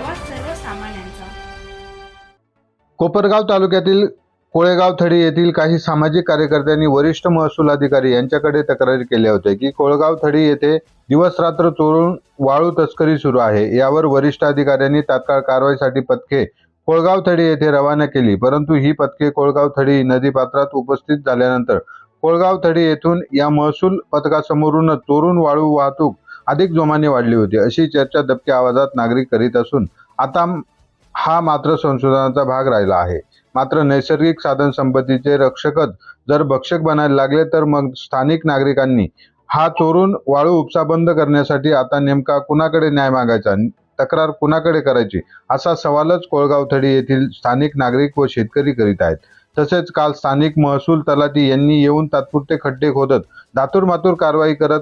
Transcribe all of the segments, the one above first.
आवाज सर्वसामान्यांचा। कोपरगाव तालुक्यातील कोळेगाव थडी येथील काही सामाजिक कार्यकर्त्यांनी वरिष्ठ महसूल अधिकारी यांच्याकडे तक्रारी केल्या होत्या की कोळगाव थडी येथे दिवसरात्र चोरून वाळू तस्करी सुरू आहे। यावर वरिष्ठ अधिकाऱ्यांनी तात्काळ कारवाईसाठी पथके कोळगाव थडी येथे रवाना केली, परंतु ही पथके कोळगाव थडी नदीपात्रात उपस्थित झाल्यानंतर कोळगाव थडी येथून या महसूल पथकासमोरून चोरून वाळू वाहतूक अधिक जोमाने वाढली होती, अशी चर्चा दबक्या आवाजात नागरिक करीत असून आता हा मात्र संशोधनाचा भाग राहिला आहे। मात्र नैसर्गिक साधन संपत्तीचे रक्षकच जर भक्षक बनायला लागले तर मग स्थानिक नागरिकांनी हा चोरून वाळू उपसा बंद करण्यासाठी आता नेमका कुणाकडे न्याय मागायचा, तक्रार कुणाकडे करायची, असा सवालच कोळगाव थडी येथील स्थानिक नागरिक व शेतकरी करीत आहेत। तसेच काल स्थानिक महसूल तलाठी यांनी येऊन तात्पुरते खड्डे खोदत दातूरमातूर कारवाई करत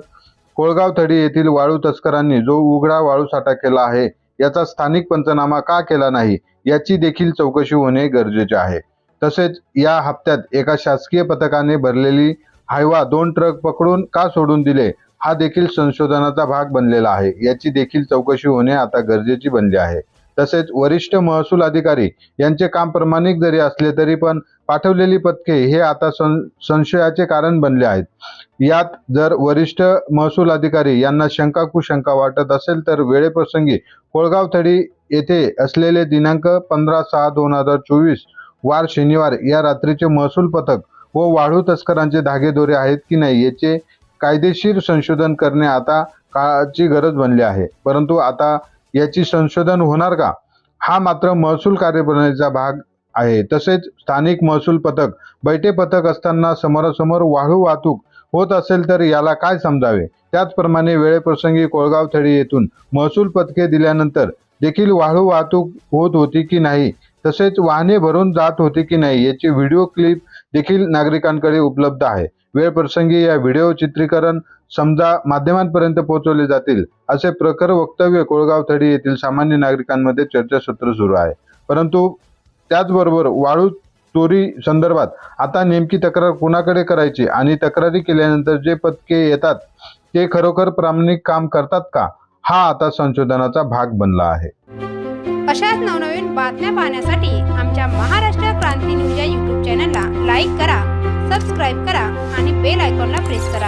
कोळगाव थडी येथील वाळू तस्करांनी जो उघडा वाळू साठा केला आहे याचा स्थानिक पंचनामा का केला नाही याची देखील चौकशी होणे गरजेचे आहे। तसेच या हप्त्यात एका शासकीय पथकाने भरलेली हायवा 2 ट्रक पकडून का सोडून दिले हा देखील संशोधनाचा भाग बनलेला आहे, याची देखील चौकशी होणे आता गरजेची बनली आहे। तसेच वरिष्ठ महसूल अधिकारी यांचे काम प्रामाणिक जरी असले तरी पण पाठवलेली पथके हे आता संशयाचे कारण बनले आहेत। यात जर वरिष्ठ महसूल अधिकारी यांना शंका कुशंका वाटत असेल तर वेळेप्रसंगी कोळगाव थडी येथे असलेले दिनांक 15/6/2024 वार शनिवार या रात्रीचे महसूल पथक व वाळू तस्करांचे धागेदोरे आहेत की नाही याचे कायदेशीर संशोधन करणे आता काळाची गरज बनली आहे। परंतु आता याची संशोधन होणार का, हा मात्र महसूल कार्यप्रणालीचा भाग आहे। तसेच स्थानिक महसूल पथक बैठे पथक असताना समोरासमोर वाळू वाहतूक होत असेल तर याला काय समजावे। त्याचप्रमाणे वेळेप्रसंगी कोळगाव थडी येथून महसूल पथके दिल्यानंतर देखील वाळू वाहतूक होत होती की नाही, तसेच वाहने भरून जात होती की नाही याची व्हिडिओ क्लिप देखील नागरिकांकडे उपलब्ध आहे। वेळप्रसंगी या व्हिडिओ चित्रीकरण समजा माध्यमांपर्यंत पोहोचवले जातील असे प्रखर वक्तव्य कोळगाव थडी येथील सामान्य नागरिकांमध्ये चर्चासत्र सुरू आहे। परंतु त्याचबरोबर वाळू चोरी संदर्भात आता नेमकी तक्रार कुणाकडे करायची आणि तक्रारी केल्यानंतर जे पथके येतात ते खरोखर प्रामाणिक काम करतात का, हा आता संशोधनाचा भाग बनला आहे। अशाच नवनवीन बातम्या पाहण्यासाठी आमच्या महाराष्ट्र क्रांती न्यूज या YouTube चॅनलला लाईक करा, सबस्क्राईब करा आणि बेल आयकॉनला प्रेस करा।